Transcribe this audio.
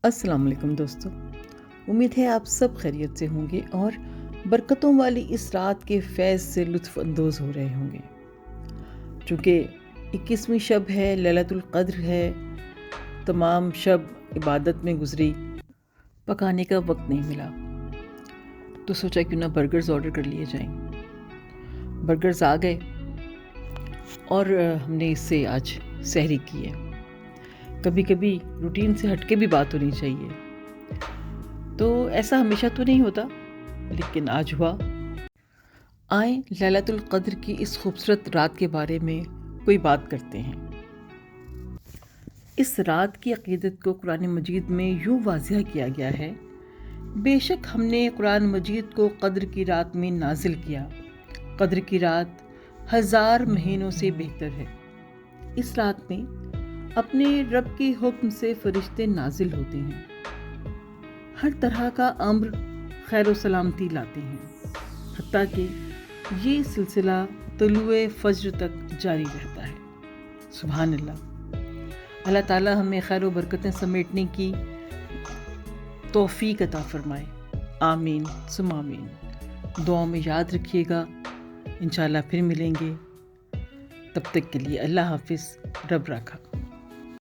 السلام علیکم دوستو، امید ہے آپ سب خیریت سے ہوں گے اور برکتوں والی اس رات کے فیض سے لطف اندوز ہو رہے ہوں گے۔ چونکہ 21ویں شب ہے، لیلۃ القدر ہے، تمام شب عبادت میں گزری، پکانے کا وقت نہیں ملا، تو سوچا کیوں نہ برگرز آرڈر کر لیے جائیں۔ برگرز آ گئے اور ہم نے اس سے آج سحری کی ہے۔ کبھی کبھی روٹین سے ہٹ کے بھی بات ہونی چاہیے، تو ایسا ہمیشہ تو نہیں ہوتا لیکن آج ہوا۔ آئیں لیلۃ القدر کی اس خوبصورت رات کے بارے میں کوئی بات کرتے ہیں۔ اس رات کی عقیدت کو قرآن مجید میں یوں واضح کیا گیا ہے: بے شک ہم نے قرآن مجید کو قدر کی رات میں نازل کیا، قدر کی رات 1000 مہینوں سے بہتر ہے۔ اس رات میں اپنے رب کے حکم سے فرشتے نازل ہوتے ہیں، ہر طرح کا امر خیر و سلامتی لاتے ہیں، حتیٰ کہ یہ سلسلہ طلوع فجر تک جاری رہتا ہے۔ سبحان اللہ۔ اللہ تعالیٰ ہمیں خیر و برکتیں سمیٹنے کی توفیق عطا فرمائے، آمین ثم آمین۔ دعاؤں میں یاد رکھیے گا، انشاءاللہ پھر ملیں گے، تب تک کے لیے اللہ حافظ، رب راکھا۔